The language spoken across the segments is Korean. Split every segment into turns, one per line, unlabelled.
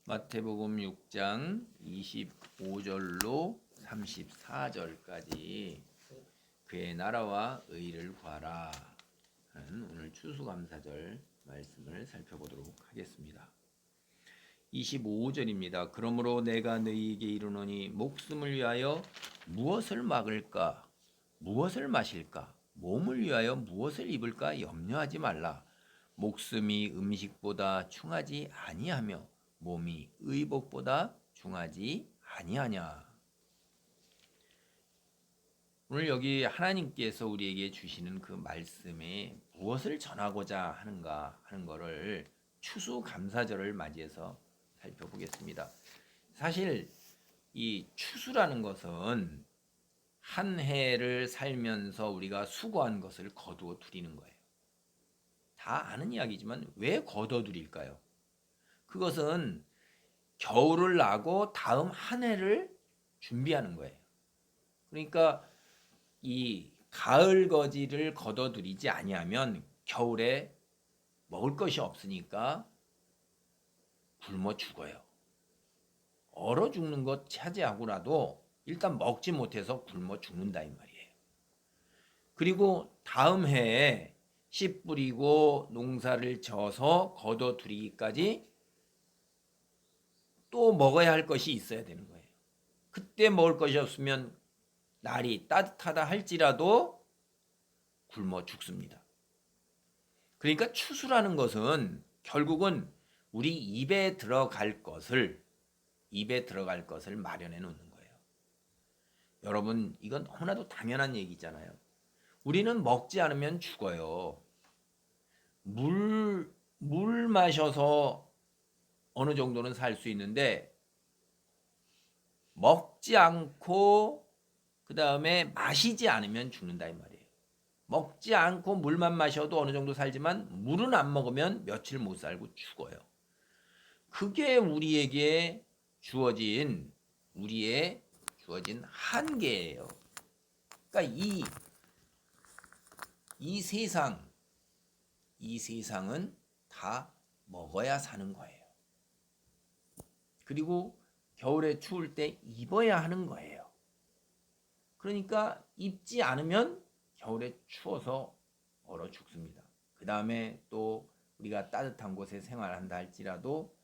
마태복음 6장 25절로 34절까지 그의 나라와 의를 구하라 하는 오늘 추수감사절 말씀을 살펴보도록 하겠습니다. 25절입니다. 그러므로 내가 너희에게 이르노니 목숨을 위하여 무엇을 먹을까 무엇을 마실까 몸을 위하여 무엇을 입을까 염려하지 말라. 목숨이 음식보다 충하지 아니하며 몸이 의복보다 중하지 아니하냐. 오늘 여기 하나님께서 우리에게 주시는 그 말씀에 무엇을 전하고자 하는가 하는 것을 추수감사절을 맞이해서 살펴보겠습니다. 사실 이 추수라는 것은 한 해를 살면서 우리가 수고한 것을 거두어 들이는 거예요. 다 아는 이야기지만 왜 거두어 들일까요? 그것은 겨울을 나고 다음 한 해를 준비하는 거예요. 그러니까 이 가을 거지를 거둬들이지 아니하면 겨울에 먹을 것이 없으니까 굶어 죽어요. 얼어 죽는 것 차지하고라도 일단 먹지 못해서 굶어 죽는다 이 말이에요. 그리고 다음 해에 씨 뿌리고 농사를 져서 거둬들이기까지 또 먹어야 할 것이 있어야 되는 거예요. 그때 먹을 것이 없으면 날이 따뜻하다 할지라도 굶어 죽습니다. 그러니까 추수라는 것은 결국은 우리 입에 들어갈 것을 마련해 놓는 거예요. 여러분, 이건 너무나도 당연한 얘기잖아요. 우리는 먹지 않으면 죽어요. 물 마셔서 어느 정도는 살 수 있는데 먹지 않고 그 다음에 마시지 않으면 죽는다 이 말이에요. 먹지 않고 물만 마셔도 어느 정도 살지만 물은 안 먹으면 며칠 못 살고 죽어요. 그게 우리에게 주어진 한계예요. 그러니까 이 세상은 다 먹어야 사는 거예요. 그리고 겨울에 추울 때 입어야 하는 거예요. 그러니까 입지 않으면 겨울에 추워서 얼어 죽습니다. 그 다음에 또 우리가 따뜻한 곳에 생활한다 할지라도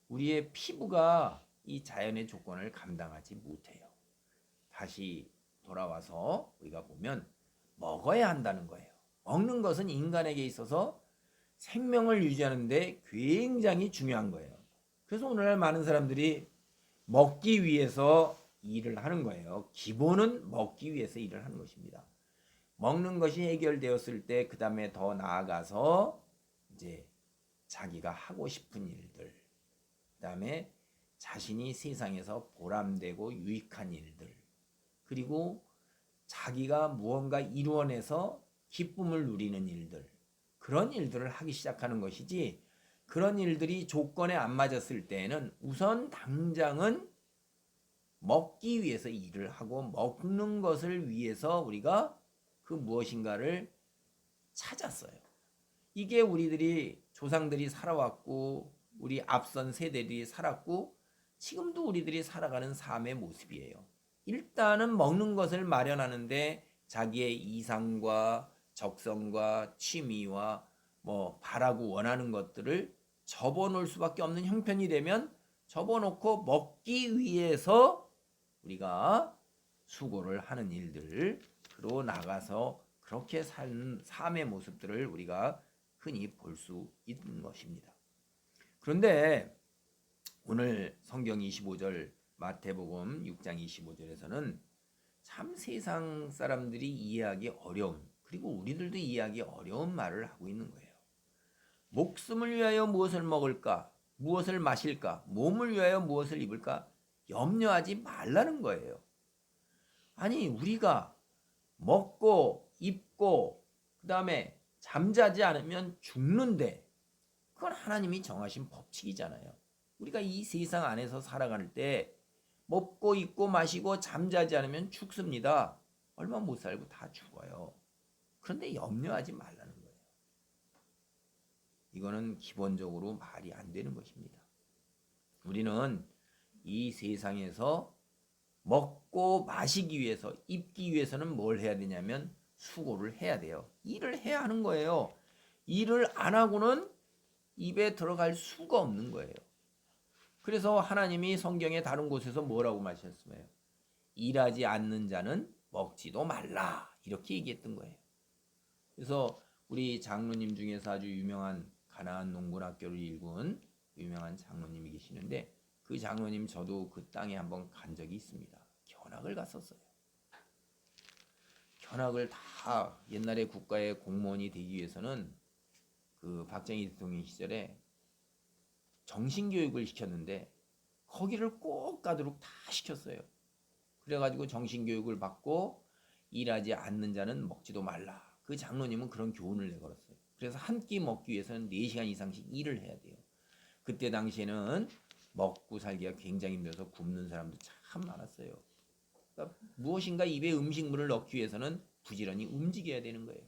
우리의 피부가 이 자연의 조건을 감당하지 못해요. 다시 돌아와서 우리가 보면 먹어야 한다는 거예요. 먹는 것은 인간에게 있어서 생명을 유지하는데 굉장히 중요한 거예요. 그래서 오늘날 많은 사람들이 먹기 위해서 일을 하는 거예요. 기본은 먹기 위해서 일을 하는 것입니다. 먹는 것이 해결되었을 때 그 다음에 더 나아가서 이제 자기가 하고 싶은 일들, 그 다음에 자신이 세상에서 보람되고 유익한 일들, 그리고 자기가 무언가 이루어내서 기쁨을 누리는 일들, 그런 일들을 하기 시작하는 것이지, 그런 일들이 조건에 안 맞았을 때에는 우선 당장은 먹기 위해서 일을 하고 먹는 것을 위해서 우리가 그 무엇인가를 찾았어요. 이게 우리들이 조상들이 살아왔고 우리 앞선 세대들이 살았고 지금도 우리들이 살아가는 삶의 모습이에요. 일단은 먹는 것을 마련하는데 자기의 이상과 적성과 취미와 바라고 원하는 것들을 접어놓을 수밖에 없는 형편이 되면 접어놓고 먹기 위해서 우리가 수고를 하는 일들로 나가서 그렇게 사는 삶의 모습들을 우리가 흔히 볼 수 있는 것입니다. 그런데 오늘 성경 25절 마태복음 6장 25절에서는 참 세상 사람들이 이해하기 어려운, 그리고 우리들도 이해하기 어려운 말을 하고 있는 거예요. 목숨을 위하여 무엇을 먹을까? 무엇을 마실까? 몸을 위하여 무엇을 입을까? 염려하지 말라는 거예요. 아니, 우리가 먹고 입고 그 다음에 잠자지 않으면 죽는데 그건 하나님이 정하신 법칙이잖아요. 우리가 이 세상 안에서 살아갈 때 먹고 입고 마시고 잠자지 않으면 죽습니다. 얼마 못 살고 다 죽어요. 그런데 염려하지 말라는 거예요. 이거는 기본적으로 말이 안 되는 것입니다. 우리는 이 세상에서 먹고 마시기 위해서, 입기 위해서는 뭘 해야 되냐면 수고를 해야 돼요. 일을 해야 하는 거예요. 일을 안 하고는 입에 들어갈 수가 없는 거예요. 그래서 하나님이 성경의 다른 곳에서 뭐라고 말씀하셨어요? 일하지 않는 자는 먹지도 말라, 이렇게 얘기했던 거예요. 그래서 우리 장로님 중에서 아주 유명한 가나안 농군학교를 일군 유명한 장로님이 계시는데, 그 장로님 저도 그 땅에 한번 간 적이 있습니다. 견학을 갔었어요. 견학을 다 옛날에 국가의 공무원이 되기 위해서는 그 박정희 대통령 시절에 정신교육을 시켰는데 거기를 꼭 가도록 다 시켰어요. 그래가지고 정신교육을 받고 일하지 않는 자는 먹지도 말라. 그 장로님은 그런 교훈을 내걸었어요. 그래서 한 끼 먹기 위해서는 4시간 이상씩 일을 해야 돼요. 그때 당시에는 먹고 살기가 굉장히 힘들어서 굶는 사람도 참 많았어요. 그러니까 무엇인가 입에 음식물을 넣기 위해서는 부지런히 움직여야 되는 거예요.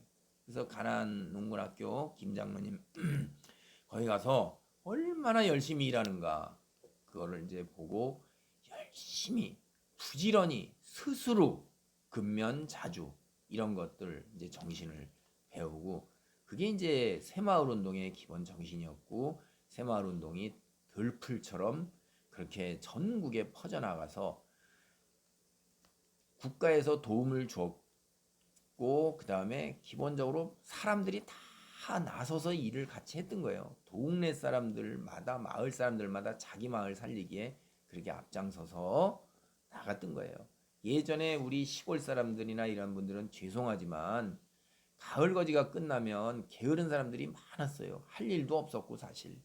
그래서 가나안 농군학교 김 장로님 거기 가서 얼마나 열심히 일하는가 그거를 이제 보고 열심히 부지런히 스스로 근면자주 이런 것들 이제 정신을 배우고, 그게 이제 새마을 운동의 기본 정신이었고, 새마을 운동이 들풀처럼 그렇게 전국에 퍼져나가서 국가에서 도움을 줬고, 그 다음에 기본적으로 사람들이 다 나서서 일을 같이 했던 거예요. 동네 사람들마다, 마을 사람들마다 자기 마을 살리기에 그렇게 앞장서서 나갔던 거예요. 예전에 우리 시골 사람들이나 이런 분들은 죄송하지만 가을거지가 끝나면 게으른 사람들이 많았어요. 할 일도 없었고 사실.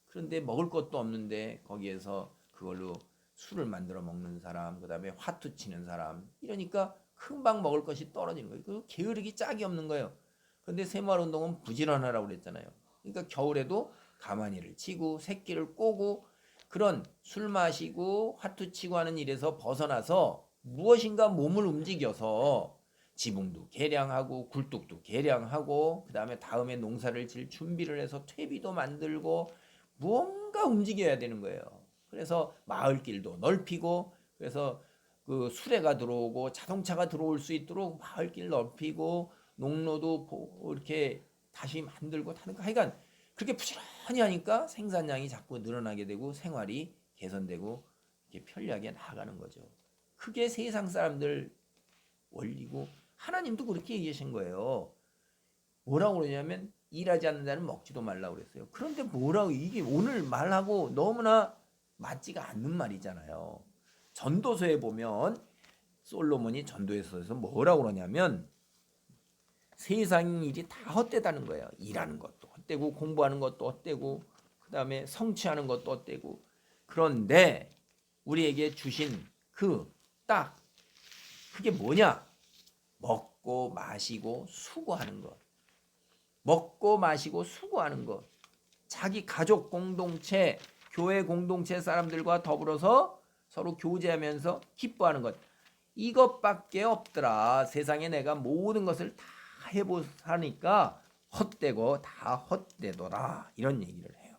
그런데 먹을 것도 없는데 거기에서 그걸로 술을 만들어 먹는 사람, 그 다음에 화투 치는 사람, 이러니까 금방 먹을 것이 떨어지는 거예요. 그 게으르기 짝이 없는 거예요. 그런데 새마을운동은 부지런하라고 그랬잖아요. 그러니까 겨울에도 가마니를 치고 새끼를 꼬고 그런 술 마시고 화투 치고 하는 일에서 벗어나서 무엇인가 몸을 움직여서 지붕도 개량하고 굴뚝도 개량하고 그 다음에 다음에 농사를 질 준비를 해서 퇴비도 만들고 무언가 움직여야 되는 거예요. 그래서 마을길도 넓히고, 그래서 그 수레가 들어오고 자동차가 들어올 수 있도록 마을길 넓히고 농로도 이렇게 다시 만들고 하는 거. 하여간 그렇게 부지런히 하니까 생산량이 자꾸 늘어나게 되고 생활이 개선되고 이렇게 편리하게 나아가는 거죠. 그게 세상 사람들 원리고, 하나님도 그렇게 얘기하신 거예요. 뭐라고 그러냐면 일하지 않는 자는 먹지도 말라고 그랬어요. 그런데 뭐라고, 이게 오늘 말하고 너무나 맞지가 않는 말이잖아요. 전도서에 보면 솔로몬이 전도서에서 뭐라고 그러냐면 세상 일이 다 헛되다는 거예요. 일하는 것도 헛되고 공부하는 것도 헛되고 그 다음에 성취하는 것도 헛되고. 그런데 우리에게 주신 딱 그게 뭐냐? 먹고 마시고 수고하는 것. 먹고 마시고 수고하는 것. 자기 가족 공동체, 교회 공동체 사람들과 더불어서 서로 교제하면서 기뻐하는 것. 이것밖에 없더라. 세상에 내가 모든 것을 다 해보사니까 헛되고 다 헛되더라. 이런 얘기를 해요.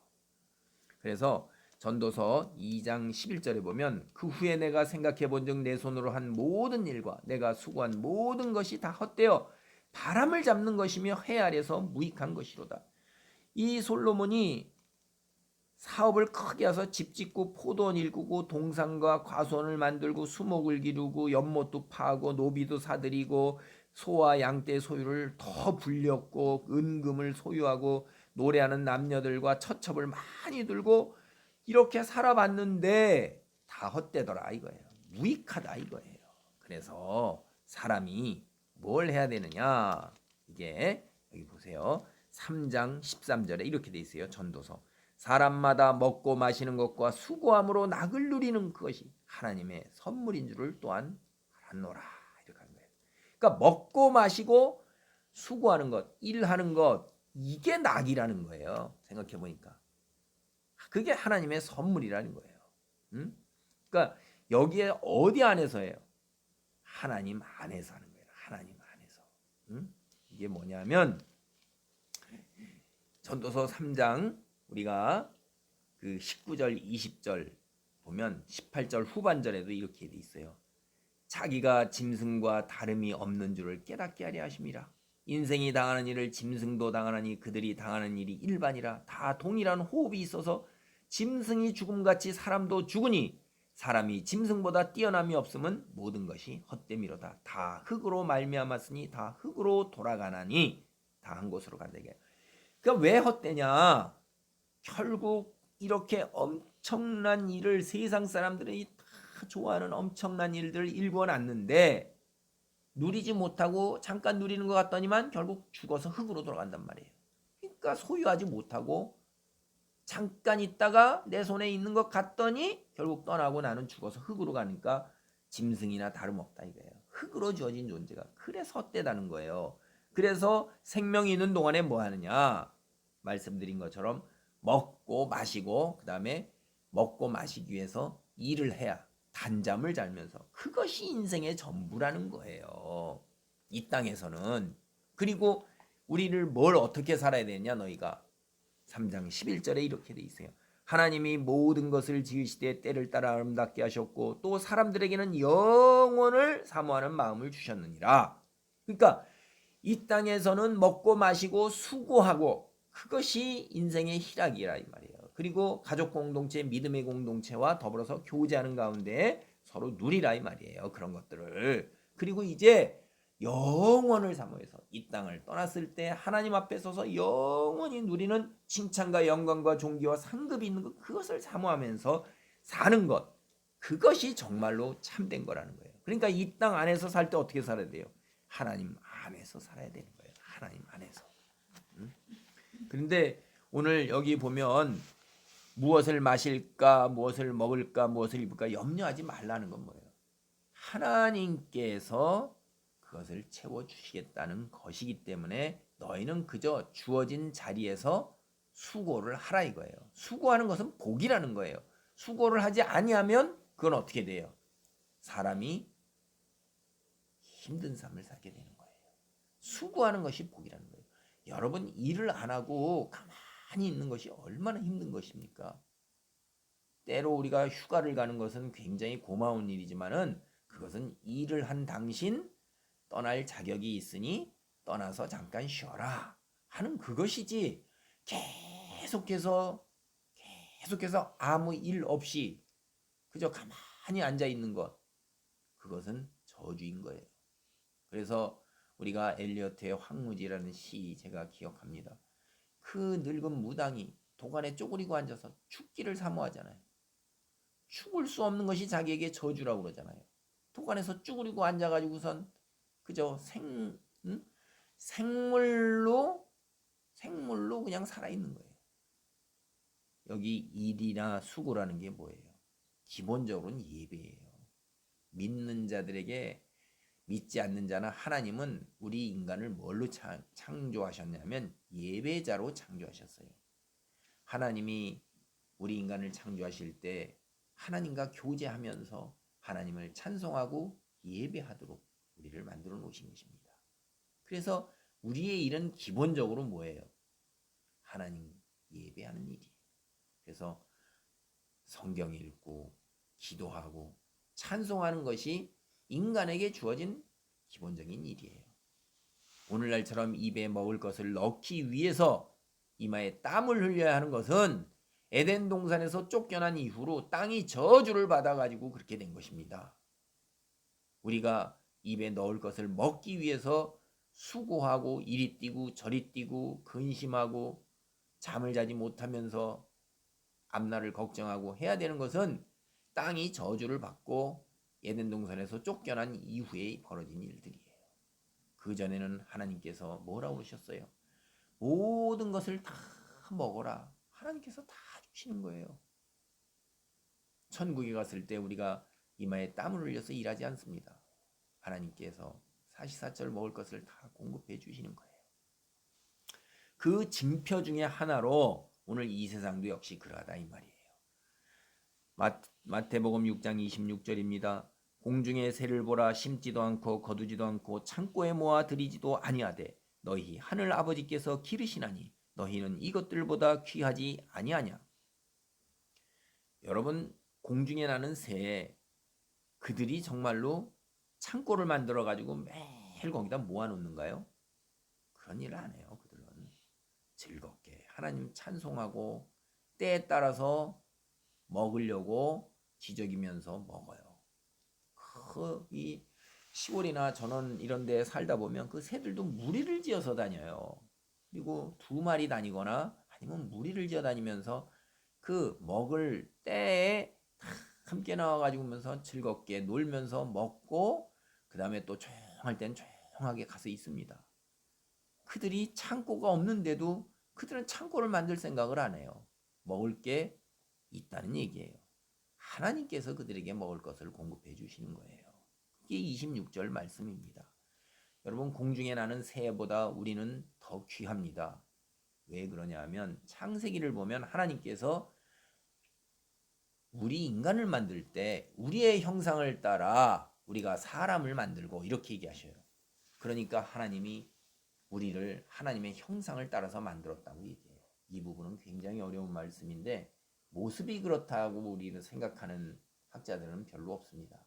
그래서 전도서 2장 11절에 보면 그 후에 내가 생각해 본즉 내 손으로 한 모든 일과 내가 수고한 모든 것이 다 헛되어 바람을 잡는 것이며 해 아래서 무익한 것이로다. 이 솔로몬이 사업을 크게 해서 집 짓고 포도원 일구고 동산과 과수원을 만들고 수목을 기르고 연못도 파고 노비도 사들이고 소와 양떼 소유를 더 불렸고 은금을 소유하고 노래하는 남녀들과 처첩을 많이 들고 이렇게 살아봤는데 다 헛되더라 이거예요. 무익하다 이거예요. 그래서 사람이 뭘 해야 되느냐, 이게 여기 보세요. 3장 13절에 이렇게 돼 있어요. 전도서. 사람마다 먹고 마시는 것과 수고함으로 낙을 누리는 그것이 하나님의 선물인 줄을 또한 알았노라. 이렇게 하는 거예요. 그러니까 먹고 마시고 수고하는 것, 일하는 것, 이게 낙이라는 거예요. 생각해 보니까 그게 하나님의 선물이라는 거예요. 그러니까 여기에 어디 안에서예요? 하나님 안에서 하는 거예요. 하나님 안에서. 이게 뭐냐면 전도서 3장 우리가 그 19절 20절 보면 18절 후반절에도 이렇게 돼 있어요. 자기가 짐승과 다름이 없는 줄을 깨닫게 하려 하심이라. 인생이 당하는 일을 짐승도 당하나니 그들이 당하는 일이 일반이라. 다 동일한 호흡이 있어서 짐승이 죽음같이 사람도 죽으니 사람이 짐승보다 뛰어남이 없으면 모든 것이 헛됨이로다. 다 흙으로 말미암았으니 다 흙으로 돌아가나니 다 한 곳으로 간다. 그러니까 왜 헛되냐? 결국 이렇게 엄청난 일을 세상 사람들이 다 좋아하는 엄청난 일들을 일궈놨는데 누리지 못하고 잠깐 누리는 것 같더니만 결국 죽어서 흙으로 돌아간단 말이에요. 그러니까 소유하지 못하고 잠깐 있다가 내 손에 있는 것 같더니 결국 떠나고 나는 죽어서 흙으로 가니까 짐승이나 다름없다 이거예요. 흙으로 주어진 존재가 그래서 헛되다는 거예요. 그래서 생명이 있는 동안에 뭐 하느냐? 말씀드린 것처럼 먹고 마시고 그 다음에 먹고 마시기 위해서 일을 해야 단잠을 자면서 그것이 인생의 전부라는 거예요. 이 땅에서는. 그리고 우리를 뭘 어떻게 살아야 되냐 너희가 3장 11절에 이렇게 돼 있어요. 하나님이 모든 것을 지으시되 때를 따라 아름답게 하셨고 또 사람들에게는 영원을 사모하는 마음을 주셨느니라. 그러니까 이 땅에서는 먹고 마시고 수고하고 그것이 인생의 희락이라 이 말이에요. 그리고 가족 공동체, 믿음의 공동체와 더불어서 교제하는 가운데 서로 누리라 이 말이에요. 그런 것들을. 그리고 이제 영원을 사모해서 이 땅을 떠났을 때 하나님 앞에 서서 영원히 누리는 칭찬과 영광과 존귀와 상급이 있는 것, 그것을 사모하면서 사는 것, 그것이 정말로 참된 거라는 거예요. 그러니까 이 땅 안에서 살 때 어떻게 살아야 돼요? 하나님 안에서 살아야 되는 거예요. 하나님 안에서. 그런데 오늘 여기 보면 무엇을 마실까, 무엇을 먹을까, 무엇을 입을까 염려하지 말라는 건 뭐예요? 하나님께서 그것을 채워주시겠다는 것이기 때문에 너희는 그저 주어진 자리에서 수고를 하라 이거예요. 수고하는 것은 복이라는 거예요. 수고를 하지 아니하면 그건 어떻게 돼요? 사람이 힘든 삶을 살게 되는 거예요. 수고하는 것이 복이라는 거예요. 여러분 일을 안 하고 가만히 있는 것이 얼마나 힘든 것입니까? 때로 우리가 휴가를 가는 것은 굉장히 고마운 일이지만은 그것은 일을 한 당신 떠날 자격이 있으니 떠나서 잠깐 쉬어라 하는 그것이지 계속해서 아무 일 없이 그저 가만히 앉아 있는 것, 그것은 저주인 거예요. 그래서 우리가 엘리어트의 황무지라는 시 제가 기억합니다. 그 늙은 무당이 도관에 쪼그리고 앉아서 죽기를 사모하잖아요. 죽을 수 없는 것이 자기에게 저주라고 그러잖아요. 도관에서 쭈그리고 앉아가지고선 그저 생물로 그냥 살아있는 거예요. 여기 일이나 수고라는 게 뭐예요? 기본적으로는 예배예요. 믿는 자들에게, 믿지 않는 자나 하나님은 우리 인간을 뭘로 창조하셨냐면 예배자로 창조하셨어요. 하나님이 우리 인간을 창조하실 때 하나님과 교제하면서 하나님을 찬송하고 예배하도록 우리를 만들어 놓으신 것입니다. 그래서 우리의 일은 기본적으로 뭐예요? 하나님 예배하는 일이에요. 그래서 성경 읽고 기도하고 찬송하는 것이 인간에게 주어진 기본적인 일이에요. 오늘날처럼 입에 먹을 것을 넣기 위해서 이마에 땀을 흘려야 하는 것은 에덴 동산에서 쫓겨난 이후로 땅이 저주를 받아가지고 그렇게 된 것입니다. 우리가 입에 넣을 것을 먹기 위해서 수고하고 이리 뛰고 저리 뛰고 근심하고 잠을 자지 못하면서 앞날을 걱정하고 해야 되는 것은 땅이 저주를 받고 에덴 동산에서 쫓겨난 이후에 벌어진 일들이에요. 그 전에는 하나님께서 뭐라고 그러셨어요? 모든 것을 다 먹어라. 하나님께서 다 주시는 거예요. 천국에 갔을 때 우리가 이마에 땀을 흘려서 일하지 않습니다. 하나님께서 사시사철 먹을 것을 다 공급해 주시는 거예요. 그 징표 중에 하나로 오늘 이 세상도 역시 그러하다 이 말이에요. 마태복음 6장 26절입니다. 공중의 새를 보라, 심지도 않고 거두지도 않고 창고에 모아 들이지도 아니하되 너희 하늘 아버지께서 기르시나니 너희는 이것들보다 귀하지 아니하냐. 여러분, 공중에 나는 새, 그들이 정말로 창고를 만들어 가지고 매일 거기다 모아놓는가요? 그런 일을 안 해요. 그들은 즐겁게 하나님 찬송하고 때에 따라서 먹으려고 지저귀면서 먹어요. 이 시골이나 전원 이런 데 살다 보면 그 새들도 무리를 지어서 다녀요. 그리고 두 마리 다니거나 아니면 무리를 지어 다니면서 그 먹을 때에 함께 나와가지고면서 즐겁게 놀면서 먹고 그 다음에 또 조용할 땐 조용하게 가서 있습니다. 그들이 창고가 없는데도 그들은 창고를 만들 생각을 안 해요. 먹을 게 있다는 얘기예요. 하나님께서 그들에게 먹을 것을 공급해 주시는 거예요. 그게 26절 말씀입니다. 여러분, 공중에 나는 새보다 우리는 더 귀합니다. 왜 그러냐 하면 창세기를 보면 하나님께서 우리 인간을 만들 때 우리의 형상을 따라 우리가 사람을 만들고 이렇게 얘기하셔요. 그러니까 하나님이 우리를 하나님의 형상을 따라서 만들었다고 얘기해요. 이 부분은 굉장히 어려운 말씀인데 모습이 그렇다고 우리는 생각하는 학자들은 별로 없습니다.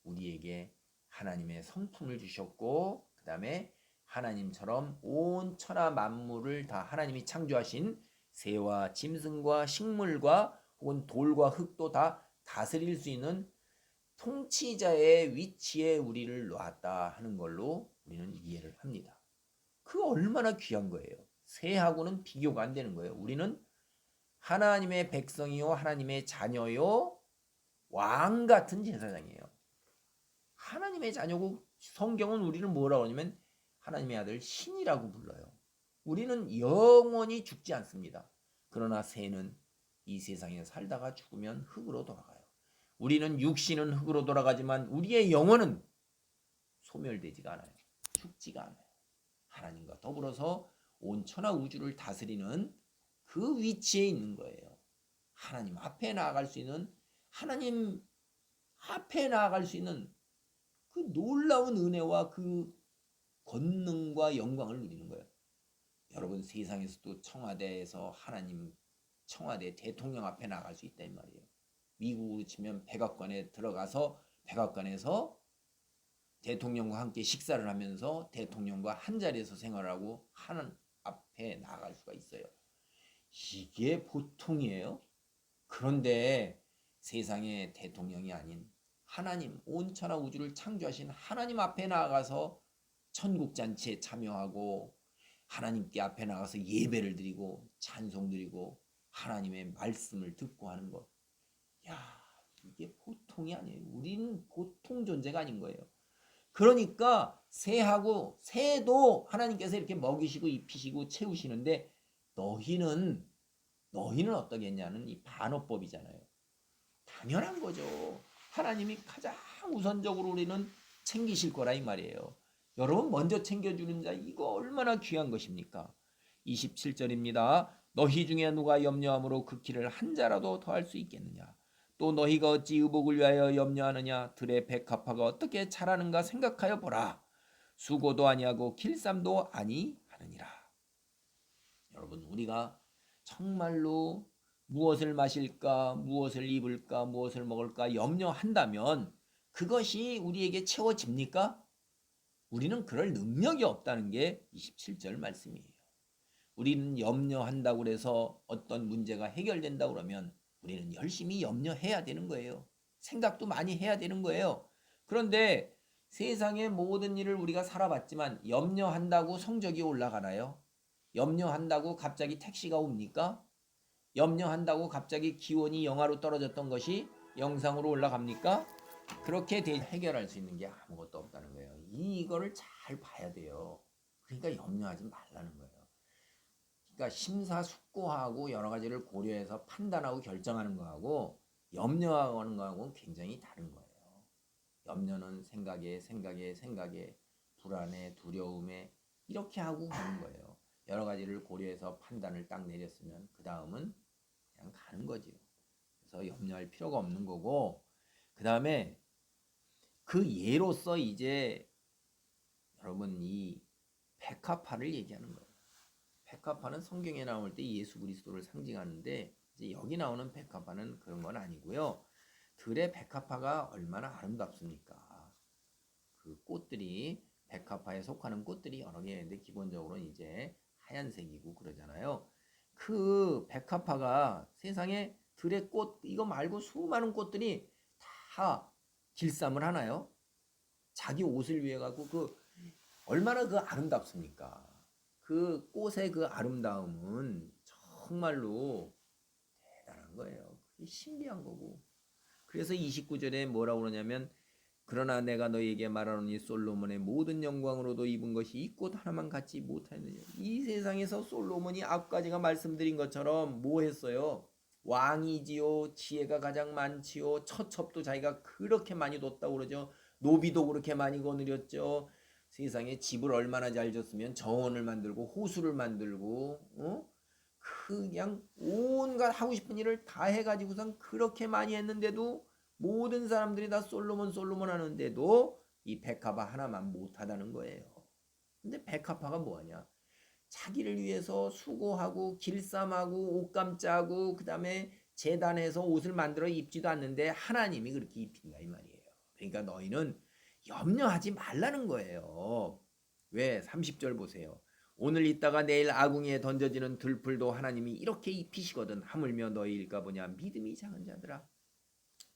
우리에게 하나님의 성품을 주셨고 그 다음에 하나님처럼 온 천하 만물을 다 하나님이 창조하신 새와 짐승과 식물과 혹은 돌과 흙도 다 다스릴 수 있는 통치자의 위치에 우리를 놓았다 하는 걸로 우리는 이해를 합니다. 그 얼마나 귀한 거예요. 새하고는 비교가 안 되는 거예요. 우리는 하나님의 백성이요 하나님의 자녀요 왕 같은 제사장이에요. 하나님의 자녀고 성경은 우리를 뭐라고 하냐면 하나님의 아들 신이라고 불러요. 우리는 영원히 죽지 않습니다. 그러나 새는 이 세상에 살다가 죽으면 흙으로 돌아가요. 우리는 육신은 흙으로 돌아가지만 우리의 영혼은 소멸되지가 않아요. 죽지가 않아요. 하나님과 더불어서 온 천하 우주를 다스리는 그 위치에 있는 거예요. 하나님 앞에 나아갈 수 있는 하나님 앞에 나아갈 수 있는 그 놀라운 은혜와 그 권능과 영광을 누리는 거예요. 여러분 세상에서도 청와대에서 하나님 청와대 대통령 앞에 나갈 수 있단 말이에요. 미국으로 치면 백악관에 들어가서 백악관에서 대통령과 함께 식사를 하면서 대통령과 한 자리에서 생활하고 하는 앞에 나갈 수가 있어요. 이게 보통이에요? 그런데 세상의 대통령이 아닌 하나님 온 천하 우주를 창조하신 하나님 앞에 나가서 천국잔치에 참여하고 하나님께 앞에 나가서 예배를 드리고 찬송 드리고 하나님의 말씀을 듣고 하는 것. 야, 이게 보통이 아니에요. 우리는 보통 존재가 아닌 거예요. 그러니까 새도 하나님께서 이렇게 먹이시고 입히시고 채우시는데 너희는 어떠겠냐는 이 반어법이잖아요. 당연한 거죠. 하나님이 가장 우선적으로 우리는 챙기실 거라 이 말이에요. 여러분 먼저 챙겨주는 자 이거 얼마나 귀한 것입니까? 27절입니다. 너희 중에 누가 염려함으로 그 길을 한 자라도 더할 수 있겠느냐? 또 너희가 어찌 의복을 위하여 염려하느냐? 들의 백합화가 어떻게 자라는가 생각하여 보라. 수고도 아니하고 길쌈도 아니하느니라. 여러분 우리가 정말로 무엇을 마실까, 무엇을 입을까, 무엇을 먹을까 염려한다면 그것이 우리에게 채워집니까? 우리는 그럴 능력이 없다는 게 27절 말씀이에요. 우리는 염려한다고 해서 어떤 문제가 해결된다고 그러면 우리는 열심히 염려해야 되는 거예요. 생각도 많이 해야 되는 거예요. 그런데 세상의 모든 일을 우리가 살아봤지만 염려한다고 성적이 올라가나요? 염려한다고 갑자기 택시가 옵니까? 염려한다고 갑자기 기온이 영하로 떨어졌던 것이 영상으로 올라갑니까? 그렇게 해결할 수 있는 게 아무것도 없다는 거예요. 이거를 잘 봐야 돼요. 그러니까 염려하지 말라는 거예요. 그러니까 심사숙고하고 여러 가지를 고려해서 판단하고 결정하는 거하고 염려하는 거하고는 굉장히 다른 거예요. 염려는 생각에 불안에 두려움에 이렇게 하고 가는 거예요. 여러 가지를 고려해서 판단을 딱 내렸으면 그 다음은 그냥 가는 거지요. 그래서 염려할 필요가 없는 거고 그 다음에 그 예로서 이제 여러분 이 백합화를 얘기하는 거예요. 백합화는 성경에 나올 때 예수 그리스도를 상징하는데 이제 여기 나오는 백합화는 그런 건 아니고요. 들의 백합화가 얼마나 아름답습니까? 그 꽃들이 백합화에 속하는 꽃들이 여러 개 있는데 기본적으로 이제 하얀색이고 그러잖아요. 그 백합화가 세상에 들의 꽃 이거 말고 수많은 꽃들이 다 길쌈을 하나요? 자기 옷을 위해 갖고 그 얼마나 그 아름답습니까? 그 꽃의 그 아름다움은 정말로 대단한 거예요. 그게 신비한 거고. 그래서 29절에 뭐라고 그러냐면 그러나 내가 너희에게 말하노니 솔로몬의 모든 영광으로도 입은 것이 이 꽃 하나만 갖지 못하느냐. 이 세상에서 솔로몬이 아까 제가 말씀드린 것처럼 뭐 했어요? 왕이지요. 지혜가 가장 많지요. 처첩도 자기가 그렇게 많이 뒀다고 그러죠. 노비도 그렇게 많이 거느렸죠. 세상에 집을 얼마나 잘 졌으면 정원을 만들고 호수를 만들고 그냥 온갖 하고 싶은 일을 다 해가지고선 그렇게 많이 했는데도 모든 사람들이 다 솔로몬 하는데도 이 백합화 하나만 못하다는 거예요. 근데 백합화가 뭐하냐? 자기를 위해서 수고하고 길쌈하고 옷감 짜고 그 다음에 재단해서 옷을 만들어 입지도 않는데 하나님이 그렇게 입힌다 이 말이에요. 그러니까 너희는 염려하지 말라는 거예요. 왜? 30절 보세요. 오늘 있다가 내일 아궁이에 던져지는 들풀도 하나님이 이렇게 입히시거든. 하물며 너희일까 보냐. 믿음이 작은 자들아.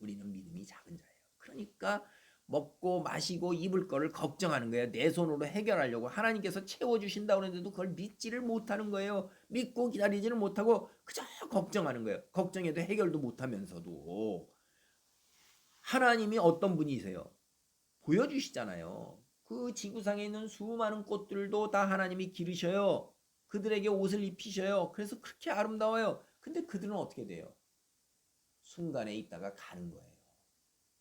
우리는 믿음이 작은 자예요. 그러니까 먹고 마시고 입을 거를 걱정하는 거예요. 내 손으로 해결하려고 하나님께서 채워주신다고 하는데도 그걸 믿지를 못하는 거예요. 믿고 기다리지를 못하고 그저 걱정하는 거예요. 걱정해도 해결도 못하면서도. 하나님이 어떤 분이세요? 보여주시잖아요. 그 지구상에 있는 수많은 꽃들도 다 하나님이 기르셔요. 그들에게 옷을 입히셔요. 그래서 그렇게 아름다워요. 근데 그들은 어떻게 돼요? 순간에 있다가 가는 거예요.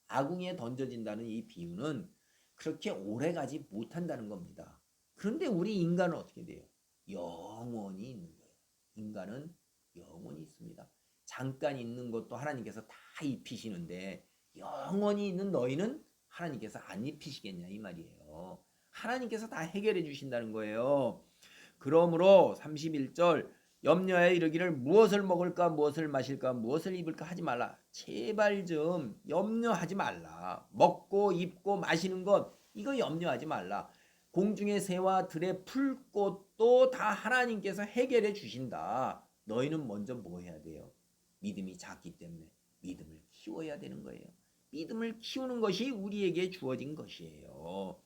아궁이에 던져진다는 이 비유는 그렇게 오래 가지 못한다는 겁니다. 그런데 우리 인간은 어떻게 돼요? 영원히 있는 거예요. 인간은 영원히 있습니다. 잠깐 있는 것도 하나님께서 다 입히시는데 영원히 있는 너희는 하나님께서 안 입히시겠냐 이 말이에요. 하나님께서 다 해결해 주신다는 거예요. 그러므로 31절 염려하여 이르기를 무엇을 먹을까 무엇을 마실까 무엇을 입을까 하지 말라. 제발 좀 염려하지 말라. 먹고 입고 마시는 것 이거 염려하지 말라. 공중의 새와 들의 풀꽃도 다 하나님께서 해결해 주신다. 너희는 먼저 뭐 해야 돼요? 믿음이 작기 때문에 믿음을 키워야 되는 거예요. 믿음을 키우는 것이 우리에게 주어진 것이에요.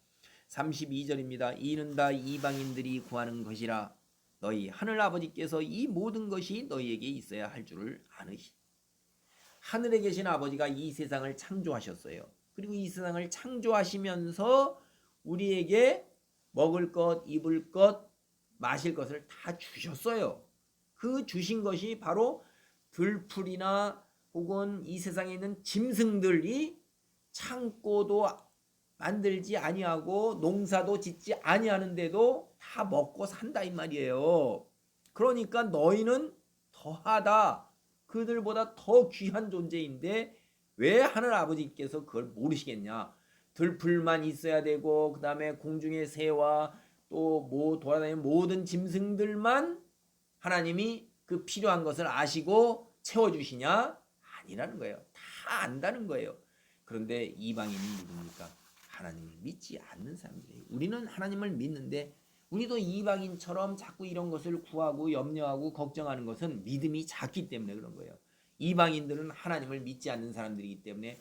32절입니다. 이는 다 이방인들이 구하는 것이라. 너희 하늘 아버지께서 이 모든 것이 너희에게 있어야 할 줄을 아느시. 하늘에 계신 아버지가 이 세상을 창조하셨어요. 그리고 이 세상을 창조하시면서 우리에게 먹을 것, 입을 것, 마실 것을 다 주셨어요. 그 주신 것이 바로 들풀이나 혹은 이 세상에 있는 짐승들이 창고도 만들지 아니하고 농사도 짓지 아니하는데도 다 먹고 산다 이 말이에요. 그러니까 너희는 더하다. 그들보다 더 귀한 존재인데 왜 하늘 아버지께서 그걸 모르시겠냐? 들풀만 있어야 되고 그 다음에 공중의 새와 또 뭐 돌아다니는 모든 짐승들만 하나님이 그 필요한 것을 아시고 채워주시냐? 아니라는 거예요. 다 안다는 거예요. 그런데 이방인은 누굽니까? 하나님을 믿지 않는 사람들이에요. 우리는 하나님을 믿는데 우리도 이방인처럼 자꾸 이런 것을 구하고 염려하고 걱정하는 것은 믿음이 작기 때문에 그런 거예요. 이방인들은 하나님을 믿지 않는 사람들이기 때문에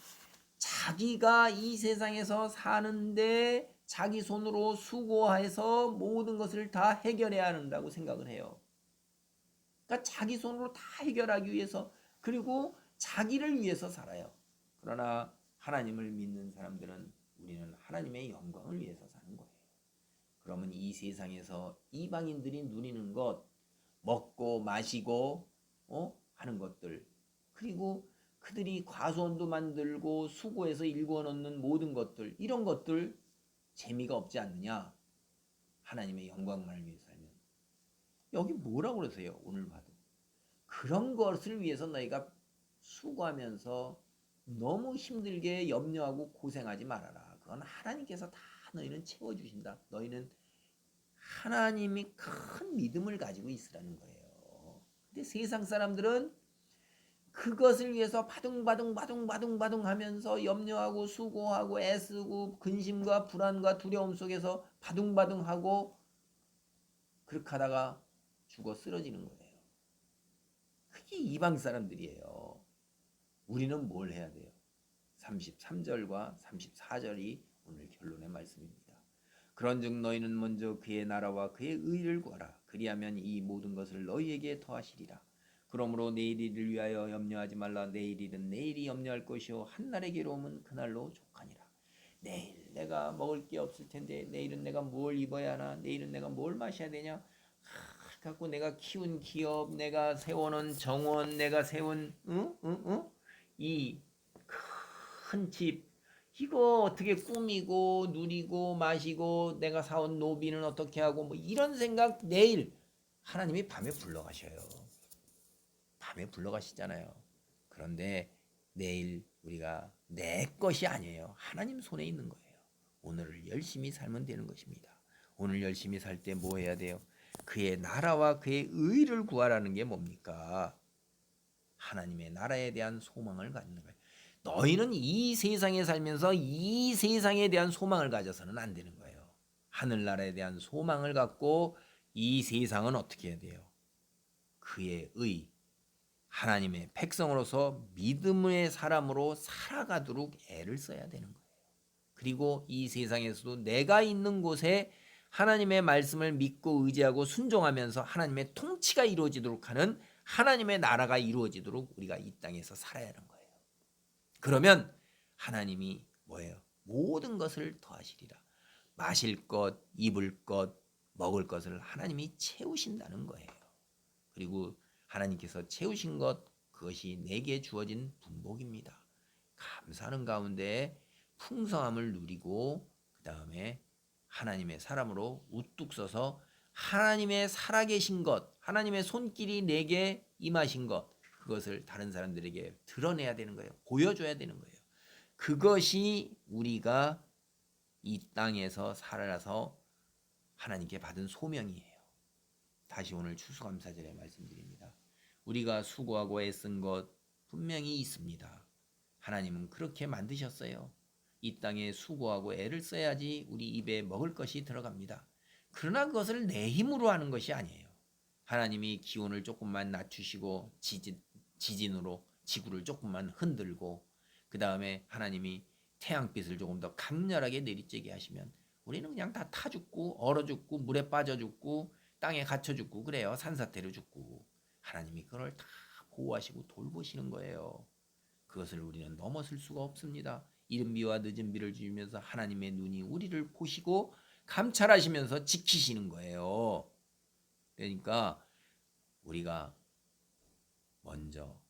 자기가 이 세상에서 사는데 자기 손으로 수고해서 모든 것을 다 해결해야 한다고 생각을 해요. 그러니까 자기 손으로 다 해결하기 위해서 그리고 자기를 위해서 살아요. 그러나 하나님을 믿는 사람들은 우리는 하나님의 영광을 위해서 사는 거예요. 그러면 이 세상에서 이방인들이 누리는 것, 먹고 마시고 하는 것들, 그리고 그들이 과수원도 만들고 수고해서 일구어 놓는 모든 것들, 이런 것들 재미가 없지 않느냐? 하나님의 영광만을 위해서 살면. 여기 뭐라고 그러세요? 오늘 봐도. 그런 것을 위해서 너희가 수고하면서 너무 힘들게 염려하고 고생하지 말아라. 그건 하나님께서 다 너희는 채워주신다. 너희는 하나님이 큰 믿음을 가지고 있으라는 거예요. 근데 세상 사람들은 그것을 위해서 바둥바둥 하면서 염려하고 수고하고 애쓰고 근심과 불안과 두려움 속에서 바둥바둥하고 그렇게 하다가 죽어 쓰러지는 거예요. 그게 이방 사람들이에요. 우리는 뭘 해야 돼요? 33절과 34절이 오늘 결론의 말씀입니다. 그런즉 너희는 먼저 그의 나라와 그의 의를 구하라. 그리하면 이 모든 것을 너희에게 더하시리라. 그러므로 내일 일을 위하여 염려하지 말라. 내일 일은 내일이 염려할 것이요 한날의 괴로움은 그날로 족하니라. 내일 내가 먹을 게 없을 텐데, 내일은 내가 뭘 입어야 하나, 내일은 내가 뭘 마셔야 되냐, 갖고 내가 키운 기업, 내가 세워놓은 정원, 내가 세운 이 큰 집, 이거 어떻게 꾸미고 누리고 마시고 내가 사온 노비는 어떻게 하고, 뭐 이런 생각. 내일 하나님이 밤에 불러가셔요. 밤에 불러가시잖아요. 그런데 내일 우리가 내 것이 아니에요. 하나님 손에 있는 거예요. 오늘을 열심히 살면 되는 것입니다. 오늘 열심히 살 때 뭐 해야 돼요? 그의 나라와 그의 의를 구하라는 게 뭡니까? 하나님의 나라에 대한 소망을 갖는 거예요. 너희는 이 세상에 살면서 이 세상에 대한 소망을 가져서는 안 되는 거예요. 하늘나라에 대한 소망을 갖고 이 세상은 어떻게 해야 돼요? 그의 의, 하나님의 백성으로서 믿음의 사람으로 살아가도록 애를 써야 되는 거예요. 그리고 이 세상에서도 내가 있는 곳에 하나님의 말씀을 믿고 의지하고 순종하면서 하나님의 통치가 이루어지도록 하는 하나님의 나라가 이루어지도록 우리가 이 땅에서 살아야 하는 거예요. 그러면 하나님이 뭐예요? 모든 것을 더하시리라. 마실 것, 입을 것, 먹을 것을 하나님이 채우신다는 거예요. 그리고 하나님께서 채우신 것, 그것이 내게 주어진 분복입니다. 감사하는 가운데 풍성함을 누리고 그 다음에 하나님의 사람으로 우뚝 서서 하나님의 살아계신 것, 하나님의 손길이 내게 임하신 것, 그것을 다른 사람들에게 드러내야 되는 거예요. 보여줘야 되는 거예요. 그것이 우리가 이 땅에서 살아서 하나님께 받은 소명이에요. 다시 오늘 추수감사절에 말씀드립니다. 우리가 수고하고 애쓴 것 분명히 있습니다. 하나님은 그렇게 만드셨어요. 이 땅에 수고하고 애를 써야지 우리 입에 먹을 것이 들어갑니다. 그러나 그것을 내 힘으로 하는 것이 아니에요. 하나님이 기온을 조금만 낮추시고 지진으로 지구를 조금만 흔들고 그 다음에 하나님이 태양빛을 조금 더 강렬하게 내리쬐게 하시면 우리는 그냥 다 타 죽고 얼어 죽고 물에 빠져 죽고 땅에 갇혀 죽고 그래요. 산사태로 죽고. 하나님이 그걸 다 보호하시고 돌보시는 거예요. 그것을 우리는 넘어설 수가 없습니다. 이른 비와 늦은 비를 주시면서 하나님의 눈이 우리를 보시고 감찰하시면서 지키시는 거예요. 그러니까 우리가 먼저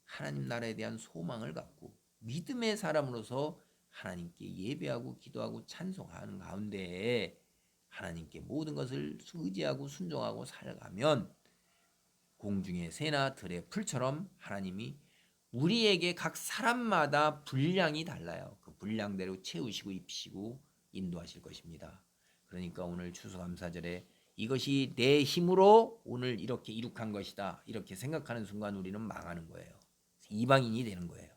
하나님 나라에 대한 소망을 갖고 믿음의 사람으로서 하나님께 예배하고 기도하고 찬송하는 가운데 하나님께 모든 것을 의지하고 순종하고 살아가면 공중의 새나 들의 풀처럼 하나님이 우리에게 각 사람마다 분량이 달라요. 그 분량대로 채우시고 입히시고 인도하실 것입니다. 그러니까 오늘 추수감사절에 이것이 내 힘으로 오늘 이렇게 이룩한 것이다 이렇게 생각하는 순간 우리는 망하는 거예요. 이방인이 되는 거예요.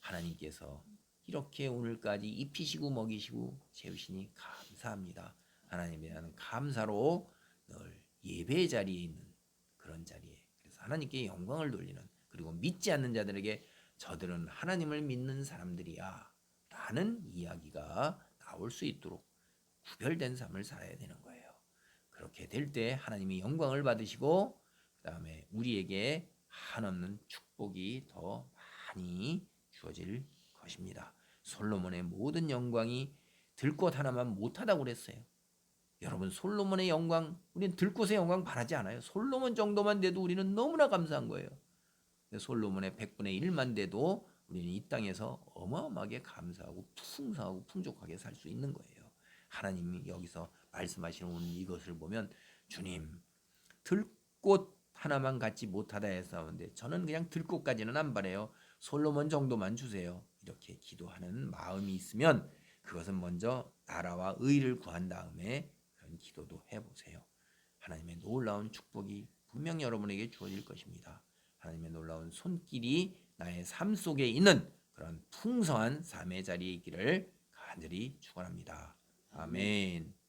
하나님께서 이렇게 오늘까지 입히시고 먹이시고 채우시니 감사합니다. 하나님에 대한 감사로 늘 예배의 자리에 있는 그런 자리에, 그래서 하나님께 영광을 돌리는, 그리고 믿지 않는 자들에게 저들은 하나님을 믿는 사람들이야 라는 이야기가 나올 수 있도록 구별된 삶을 살아야 되는 거예요. 그렇게 될 때 하나님이 영광을 받으시고 그 다음에 우리에게 한없는 축복이 더 많이 주어질 것입니다. 솔로몬의 모든 영광이 들꽃 하나만 못하다고 그랬어요. 여러분, 솔로몬의 영광, 우리는 들꽃의 영광 바라지 않아요. 솔로몬 정도만 돼도 우리는 너무나 감사한 거예요. 솔로몬의 100분의 1만 돼도 우리는 이 땅에서 어마어마하게 감사하고 풍성하고 풍족하게 살 수 있는 거예요. 하나님이 여기서 말씀하시는 오늘 이것을 보면, 주님, 들꽃 하나만 갖지 못하다 했사온데 저는 그냥 들꽃까지는 안 바래요. 솔로몬 정도만 주세요. 이렇게 기도하는 마음이 있으면 그것은 먼저 나라와 의를 구한 다음에 그런 기도도 해보세요. 하나님의 놀라운 축복이 분명 여러분에게 주어질 것입니다. 하나님의 놀라운 손길이 나의 삶 속에 있는 그런 풍성한 삶의 자리에 있기를 간절히 축원합니다. 아멘.